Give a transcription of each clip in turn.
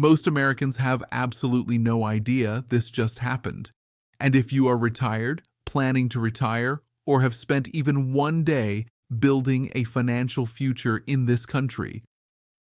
Most Americans have absolutely no idea this just happened. And if you are retired, planning to retire, or have spent even one day building a financial future in this country,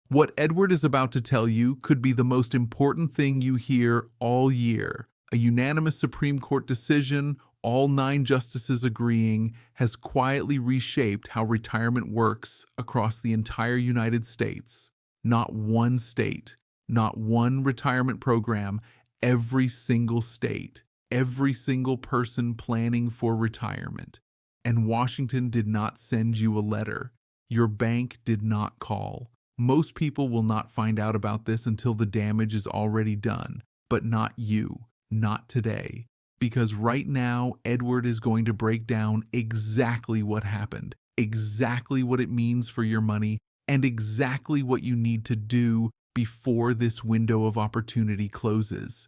what Edward is about to tell you could be the most important thing you hear all year. A unanimous Supreme Court decision, all 9 justices agreeing, has quietly reshaped how retirement works across the entire United States. Not one state, not one retirement program, every single state, every single person planning for retirement. And Washington did not send you a letter. Your bank did not call. Most people will not find out about this until the damage is already done, but not you, not today. Because right now, Edward is going to break down exactly what happened, exactly what it means for your money, and exactly what you need to do before this window of opportunity closes.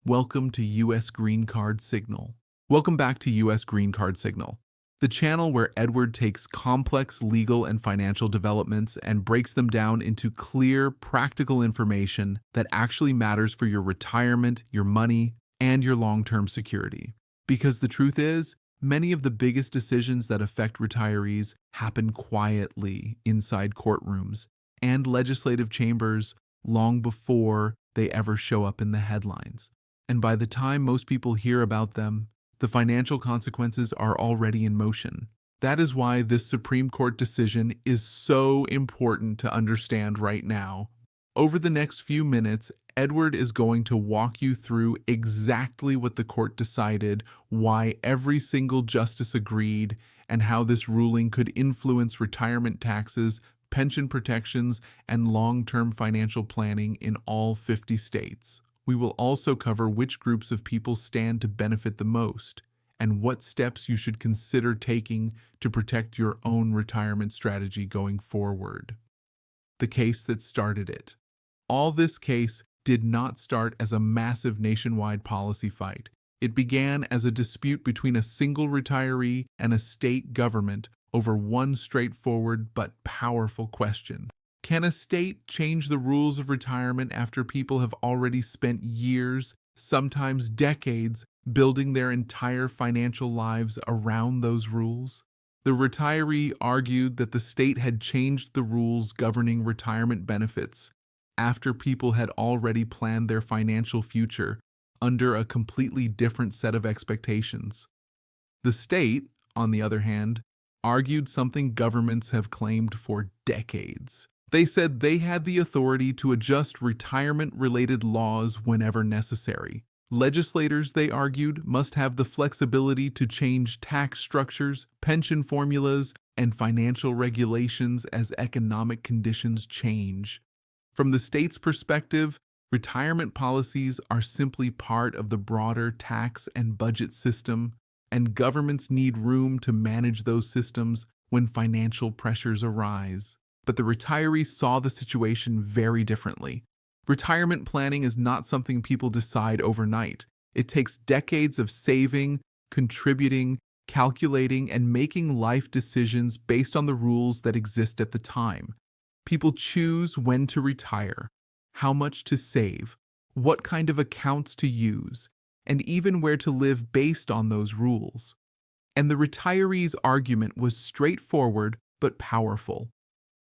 Welcome to U.S. Green Card Signal. Welcome back to U.S. Green Card Signal, the channel where Edward takes complex legal and financial developments and breaks them down into clear, practical information that actually matters for your retirement, your money, and your long-term security. Because the truth is, many of the biggest decisions that affect retirees happen quietly inside courtrooms and legislative chambers long before they ever show up in the headlines. And by the time most people hear about them, the financial consequences are already in motion. That is why this Supreme Court decision is so important to understand right now. Over the next few minutes, Edward is going to walk you through exactly what the court decided, why every single justice agreed, and how this ruling could influence retirement taxes, pension protections, and long-term financial planning in all 50 states. We will also cover which groups of people stand to benefit the most, and what steps you should consider taking to protect your own retirement strategy going forward. The case that started it. All this case did not start as a massive nationwide policy fight. It began as a dispute between a single retiree and a state government over one straightforward but powerful question. Can a state change the rules of retirement after people have already spent years, sometimes decades, building their entire financial lives around those rules? The retiree argued that the state had changed the rules governing retirement benefits after people had already planned their financial future under a completely different set of expectations. The state, on the other hand, argued something governments have claimed for decades. They said they had the authority to adjust retirement-related laws whenever necessary. Legislators, they argued, must have the flexibility to change tax structures, pension formulas, and financial regulations as economic conditions change. From the state's perspective, retirement policies are simply part of the broader tax and budget system, and governments need room to manage those systems when financial pressures arise. But the retirees saw the situation very differently. Retirement planning is not something people decide overnight. It takes decades of saving, contributing, calculating, and making life decisions based on the rules that exist at the time. People choose when to retire, how much to save, what kind of accounts to use, and even where to live based on those rules. And the retirees' argument was straightforward but powerful.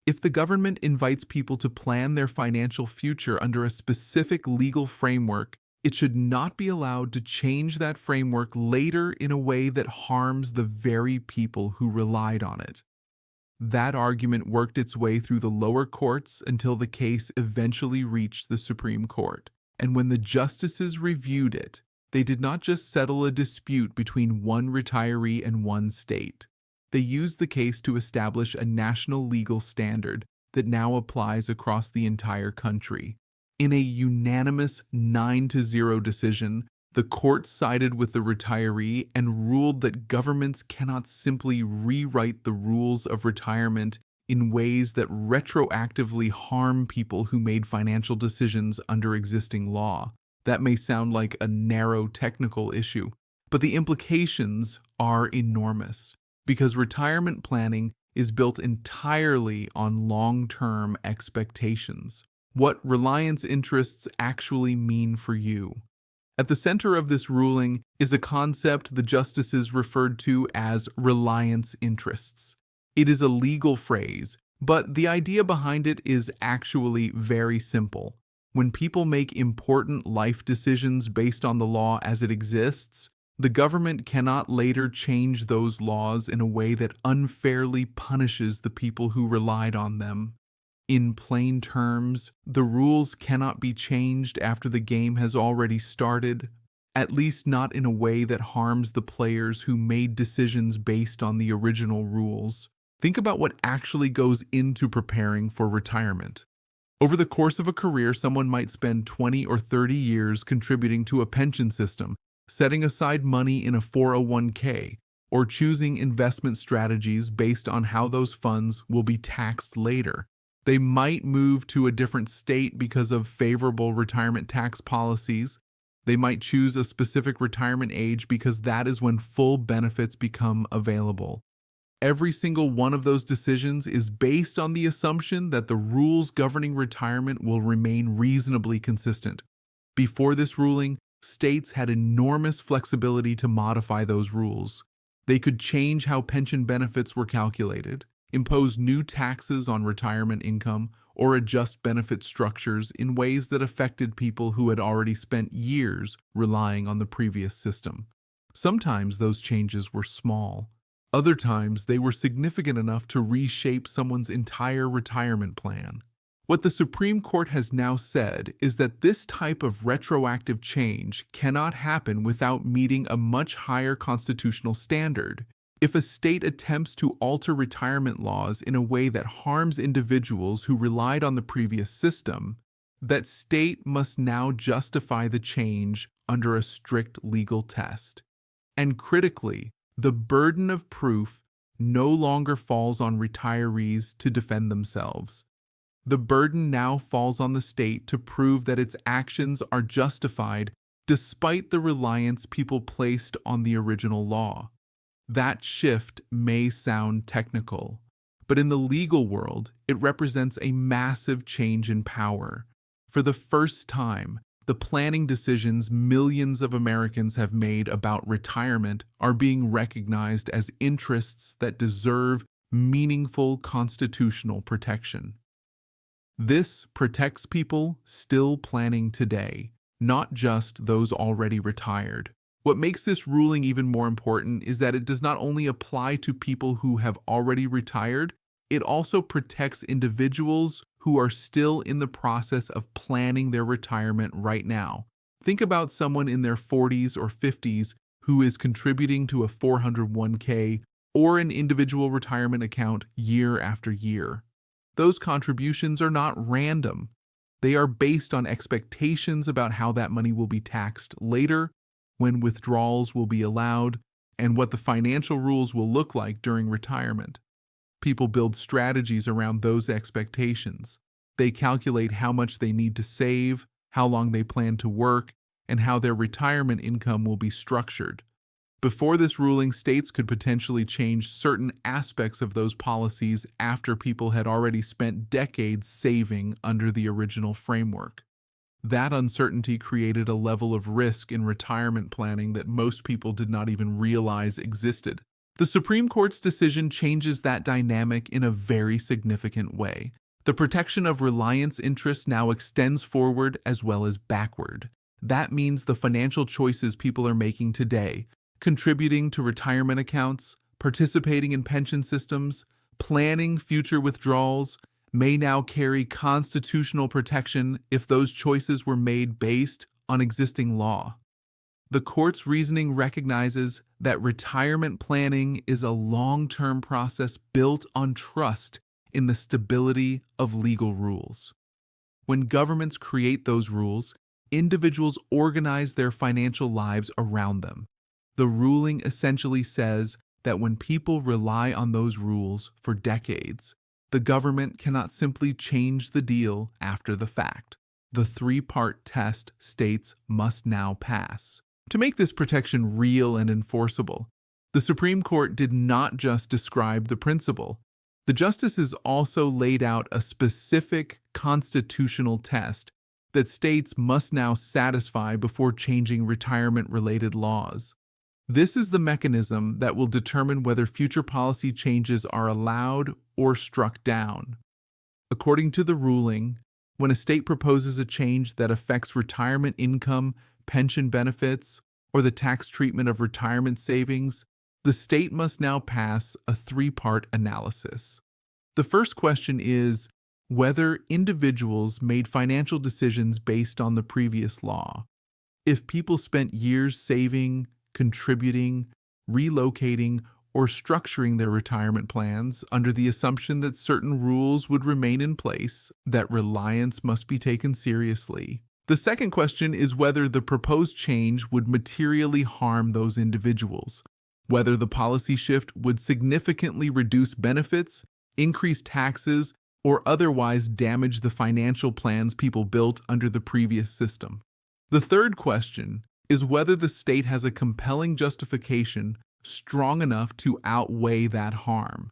If the government invites people to plan their financial future under a specific legal framework, it should not be allowed to change that framework later in a way that harms the very people who relied on it. That argument worked its way through the lower courts until the case eventually reached the Supreme Court. And when the justices reviewed it, they did not just settle a dispute between one retiree and one state. They used the case to establish a national legal standard that now applies across the entire country. In a unanimous 9-0 decision, the court sided with the retiree and ruled that governments cannot simply rewrite the rules of retirement in ways that retroactively harm people who made financial decisions under existing law. That may sound like a narrow technical issue, but the implications are enormous. Because retirement planning is built entirely on long-term expectations. what reliance interests actually mean for you. At the center of this ruling is a concept the justices referred to as reliance interests. It is a legal phrase, but the idea behind it is actually very simple. When people make important life decisions based on the law as it exists, the government cannot later change those laws in a way that unfairly punishes the people who relied on them. In plain terms, the rules cannot be changed after the game has already started, at least not in a way that harms the players who made decisions based on the original rules. Think about what actually goes into preparing for retirement. Over the course of a career, someone might spend 20 or 30 years contributing to a pension system, setting aside money in a 401k, or choosing investment strategies based on how those funds will be taxed later. They might move to a different state because of favorable retirement tax policies. They might choose a specific retirement age because that is when full benefits become available. Every single one of those decisions is based on the assumption that the rules governing retirement will remain reasonably consistent. Before this ruling, states had enormous flexibility to modify those rules. They could change how pension benefits were calculated, impose new taxes on retirement income, or adjust benefit structures in ways that affected people who had already spent years relying on the previous system. Sometimes those changes were small. Other times, they were significant enough to reshape someone's entire retirement plan. What the Supreme Court has now said is that this type of retroactive change cannot happen without meeting a much higher constitutional standard. If a state attempts to alter retirement laws in a way that harms individuals who relied on the previous system, that state must now justify the change under a strict legal test. And critically, the burden of proof no longer falls on retirees to defend themselves. The burden now falls on the state to prove that its actions are justified despite the reliance people placed on the original law. That shift may sound technical, but in the legal world, it represents a massive change in power. For the first time, the planning decisions millions of Americans have made about retirement are being recognized as interests that deserve meaningful constitutional protection. This protects people still planning today, not just those already retired. What makes this ruling even more important is that it does not only apply to people who have already retired, it also protects individuals who are still in the process of planning their retirement right now. Think about someone in their 40s or 50s who is contributing to a 401k or an individual retirement account year after year. Those contributions are not random. They are based on expectations about how that money will be taxed later, when withdrawals will be allowed, and what the financial rules will look like during retirement. People build strategies around those expectations. They calculate how much they need to save, how long they plan to work, and how their retirement income will be structured. Before this ruling, states could potentially change certain aspects of those policies after people had already spent decades saving under the original framework. That uncertainty created a level of risk in retirement planning that most people did not even realize existed. The Supreme Court's decision changes that dynamic in a very significant way. The protection of reliance interests now extends forward as well as backward. That means the financial choices people are making today, contributing to retirement accounts, participating in pension systems, planning future withdrawals, may now carry constitutional protection if those choices were made based on existing law. The court's reasoning recognizes that retirement planning is a long-term process built on trust in the stability of legal rules. When governments create those rules, individuals organize their financial lives around them. The ruling essentially says that when people rely on those rules for decades, the government cannot simply change the deal after the fact. The three-part test states must now pass. To make this protection real and enforceable, the Supreme Court did not just describe the principle. The justices also laid out a specific constitutional test that states must now satisfy before changing retirement-related laws. This is the mechanism that will determine whether future policy changes are allowed or struck down. According to the ruling, when a state proposes a change that affects retirement income, pension benefits, or the tax treatment of retirement savings, the state must now pass a three-part analysis. The first question is whether individuals made financial decisions based on the previous law. If people spent years saving, contributing, relocating, or structuring their retirement plans under the assumption that certain rules would remain in place, that reliance must be taken seriously. The second question is whether the proposed change would materially harm those individuals, whether the policy shift would significantly reduce benefits, increase taxes, or otherwise damage the financial plans people built under the previous system. The third question is whether the state has a compelling justification strong enough to outweigh that harm.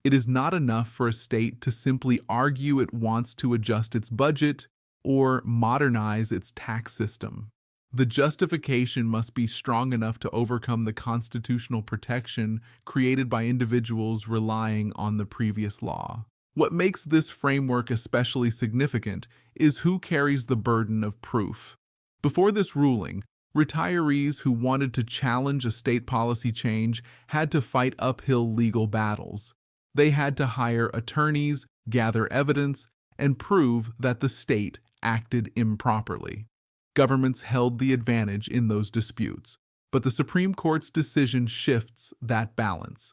It is not enough for a state to simply argue it wants to adjust its budget or modernize its tax system. The justification must be strong enough to overcome the constitutional protection created by individuals relying on the previous law. What makes this framework especially significant is who carries the burden of proof. Before this ruling, retirees who wanted to challenge a state policy change had to fight uphill legal battles. They had to hire attorneys, gather evidence, and prove that the state acted improperly. Governments held the advantage in those disputes, but the Supreme Court's decision shifts that balance.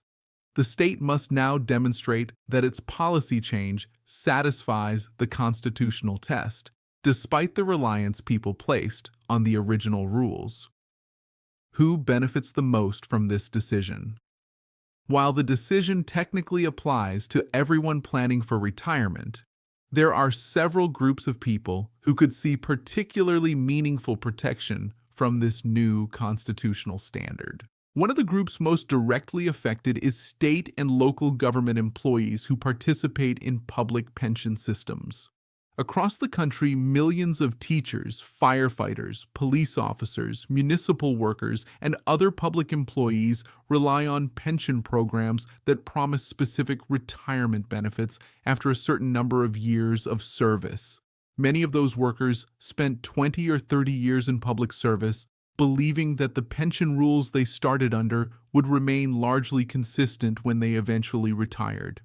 The state must now demonstrate that its policy change satisfies the constitutional test, despite the reliance people placed on the original rules. Who benefits the most from this decision? While the decision technically applies to everyone planning for retirement, there are several groups of people who could see particularly meaningful protection from this new constitutional standard. One of the groups most directly affected is state and local government employees who participate in public pension systems. Across the country, millions of teachers, firefighters, police officers, municipal workers, and other public employees rely on pension programs that promise specific retirement benefits after a certain number of years of service. Many of those workers spent 20 or 30 years in public service, believing that the pension rules they started under would remain largely consistent when they eventually retired.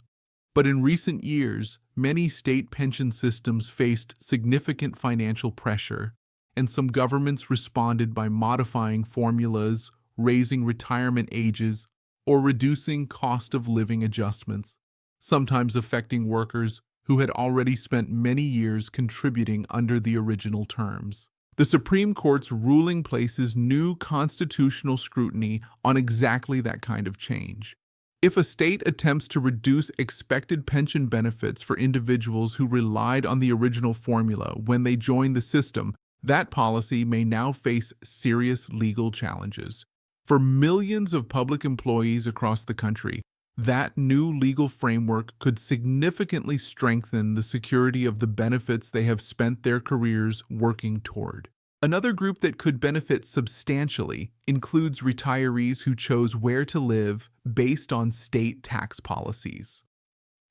But in recent years, many state pension systems faced significant financial pressure, and some governments responded by modifying formulas, raising retirement ages, or reducing cost of living adjustments, sometimes affecting workers who had already spent many years contributing under the original terms. The Supreme Court's ruling places new constitutional scrutiny on exactly that kind of change. If a state attempts to reduce expected pension benefits for individuals who relied on the original formula when they joined the system, that policy may now face serious legal challenges. For millions of public employees across the country, that new legal framework could significantly strengthen the security of the benefits they have spent their careers working toward. Another group that could benefit substantially includes retirees who chose where to live based on state tax policies.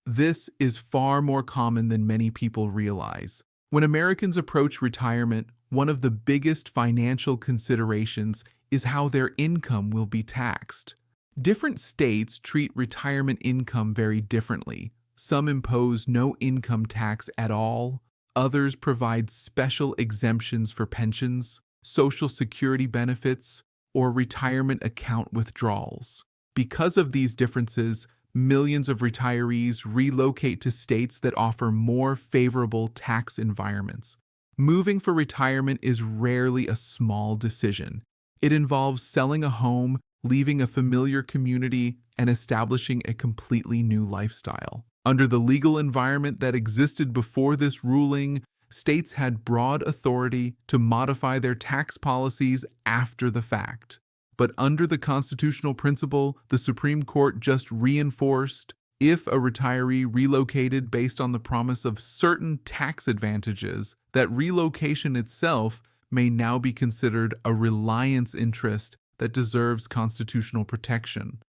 This is far more common than many people realize. When Americans approach retirement, one of the biggest financial considerations is how their income will be taxed. Different states treat retirement income very differently. Some impose no income tax at all. Others provide special exemptions for pensions, Social Security benefits, or retirement account withdrawals. Because of these differences, millions of retirees relocate to states that offer more favorable tax environments. Moving for retirement is rarely a small decision. It involves selling a home, leaving a familiar community, and establishing a completely new lifestyle. Under the legal environment that existed before this ruling, states had broad authority to modify their tax policies after the fact. But under the constitutional principle the Supreme Court just reinforced, If a retiree relocated based on the promise of certain tax advantages, that relocation itself may now be considered a reliance interest that deserves constitutional protection.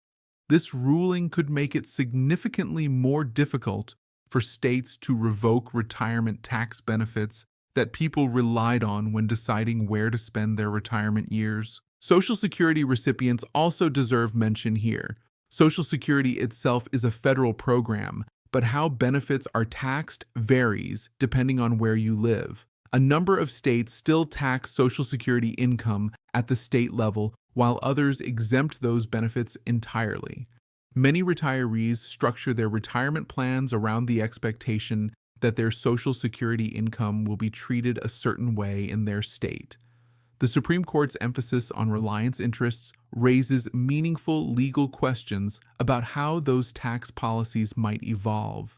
This ruling could make it significantly more difficult for states to revoke retirement tax benefits that people relied on when deciding where to spend their retirement years. Social Security recipients also deserve mention here. Social Security itself is a federal program, but how benefits are taxed varies depending on where you live. A number of states still tax Social Security income at the state level, while others exempt those benefits entirely. Many retirees structure their retirement plans around the expectation that their Social Security income will be treated a certain way in their state. The Supreme Court's emphasis on reliance interests raises meaningful legal questions about how those tax policies might evolve.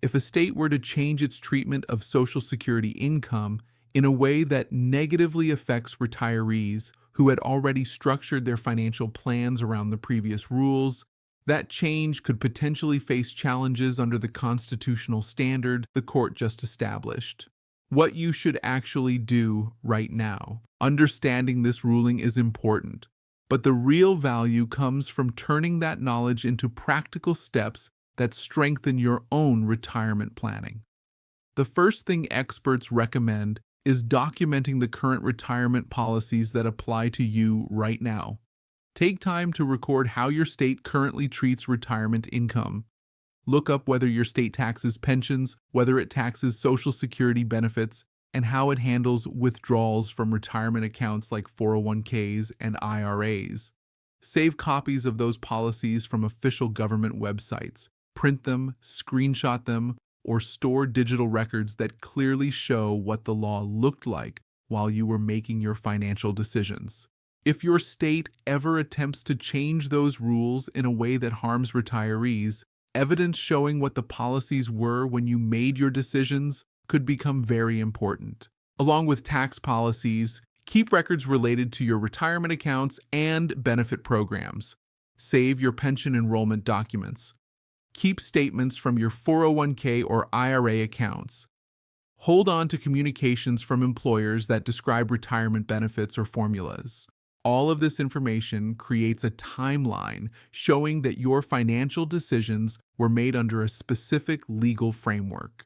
If a state were to change its treatment of Social Security income in a way that negatively affects retirees who had already structured their financial plans around the previous rules, that change could potentially face challenges under the constitutional standard the court just established. What you should actually do right now. Understanding this ruling is important, but the real value comes from turning that knowledge into practical steps that strengthen your own retirement planning. The first thing experts recommend is documenting the current retirement policies that apply to you right now. Take time to record how your state currently treats retirement income. Look up whether your state taxes pensions, whether it taxes Social Security benefits, and how it handles withdrawals from retirement accounts like 401ks and IRAs. Save copies of those policies from official government websites. Print them, screenshot them, or store digital records that clearly show what the law looked like while you were making your financial decisions. If your state ever attempts to change those rules in a way that harms retirees, evidence showing what the policies were when you made your decisions could become very important. Along with tax policies, keep records related to your retirement accounts and benefit programs. Save your pension enrollment documents. Keep statements from your 401k or IRA accounts. Hold on to communications from employers that describe retirement benefits or formulas. All of this information creates a timeline showing that your financial decisions were made under a specific legal framework.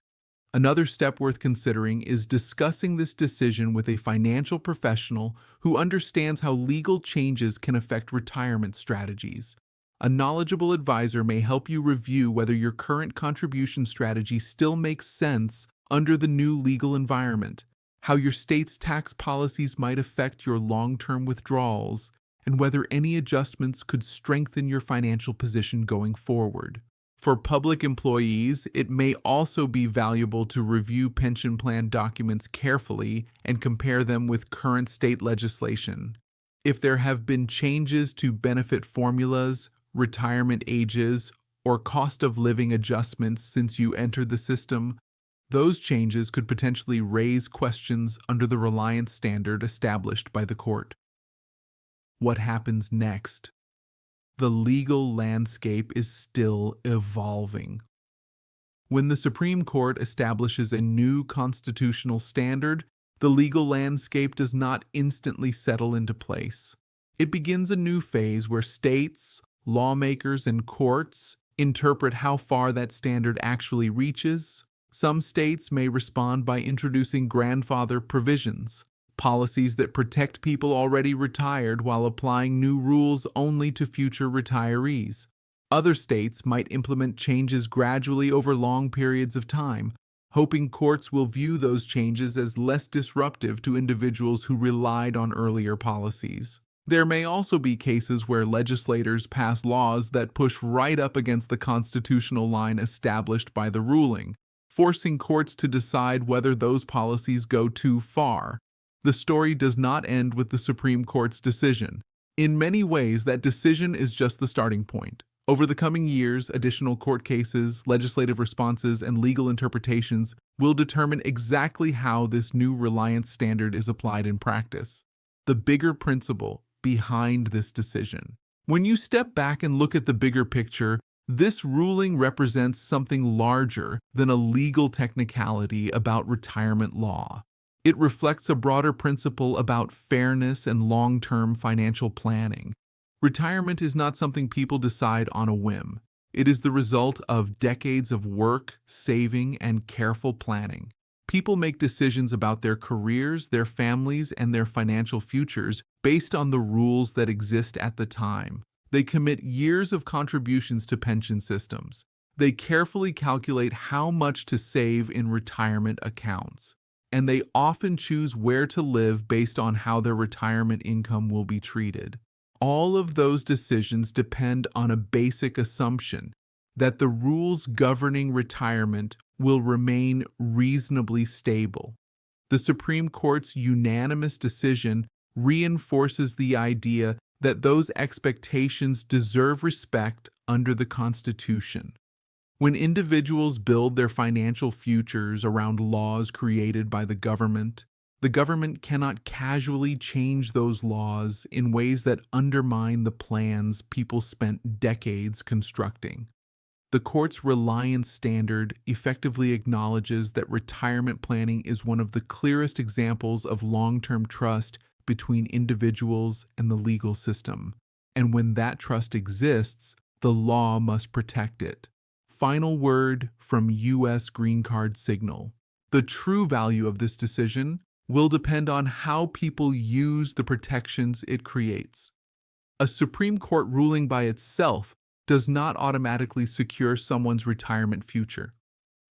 Another step worth considering is discussing this decision with a financial professional who understands how legal changes can affect retirement strategies. A knowledgeable advisor may help you review whether your current contribution strategy still makes sense under the new legal environment, how your state's tax policies might affect your long-term withdrawals, and whether any adjustments could strengthen your financial position going forward. For public employees, it may also be valuable to review pension plan documents carefully and compare them with current state legislation. If there have been changes to benefit formulas, retirement ages, or cost of living adjustments since you entered the system, those changes could potentially raise questions under the reliance standard established by the court. What happens next? The legal landscape is still evolving. When the Supreme Court establishes a new constitutional standard, the legal landscape does not instantly settle into place. It begins a new phase where states, lawmakers, and courts interpret how far that standard actually reaches. Some states may respond by introducing grandfather provisions, policies that protect people already retired while applying new rules only to future retirees. Other states might implement changes gradually over long periods of time, hoping courts will view those changes as less disruptive to individuals who relied on earlier policies. There may also be cases where legislators pass laws that push right up against the constitutional line established by the ruling, forcing courts to decide whether those policies go too far. The story does not end with the Supreme Court's decision. In many ways, that decision is just the starting point. Over the coming years, additional court cases, legislative responses, and legal interpretations will determine exactly how this new reliance standard is applied in practice. The bigger principle behind this decision. When you step back and look at the bigger picture, This ruling represents something larger than a legal technicality about retirement law. It reflects a broader principle about fairness and long-term financial planning. Retirement is not something people decide on a whim. It is the result of decades of work, saving, and careful planning. People make decisions about their careers, their families, and their financial futures based on the rules that exist at the time. They commit years of contributions to pension systems. They carefully calculate how much to save in retirement accounts. And they often choose where to live based on how their retirement income will be treated. All of those decisions depend on a basic assumption that the rules governing retirement will remain reasonably stable. The Supreme Court's unanimous decision reinforces the idea that those expectations deserve respect under the Constitution. When individuals build their financial futures around laws created by the government cannot casually change those laws in ways that undermine the plans people spent decades constructing. The court's reliance standard effectively acknowledges that retirement planning is one of the clearest examples of long-term trust between individuals and the legal system. And when that trust exists, the law must protect it. Final word from U.S. Green Card Signal. The true value of this decision will depend on how people use the protections it creates. A Supreme Court ruling by itself does not automatically secure someone's retirement future.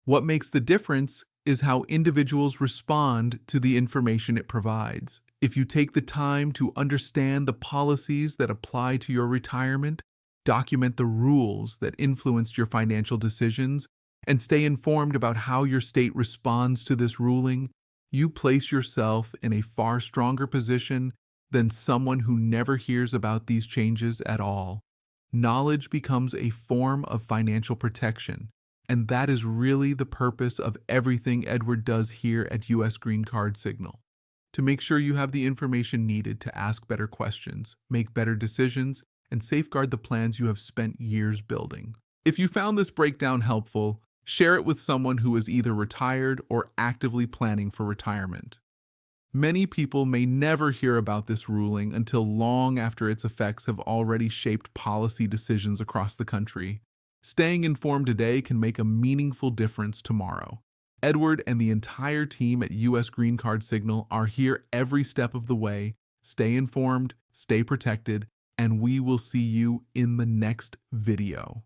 What makes the difference is how individuals respond to the information it provides. If you take the time to understand the policies that apply to your retirement, document the rules that influenced your financial decisions, and stay informed about how your state responds to this ruling, you place yourself in a far stronger position than someone who never hears about these changes at all. Knowledge becomes a form of financial protection, and that is really the purpose of everything Edward does here at U.S. Green Card Signal. To make sure you have the information needed to ask better questions, make better decisions, and safeguard the plans you have spent years building. If you found this breakdown helpful, share it with someone who is either retired or actively planning for retirement. Many people may never hear about this ruling until long after its effects have already shaped policy decisions across the country. Staying informed today can make a meaningful difference tomorrow. Edward and the entire team at U.S. Green Card Signal are here every step of the way. Stay informed, stay protected, and we will see you in the next video.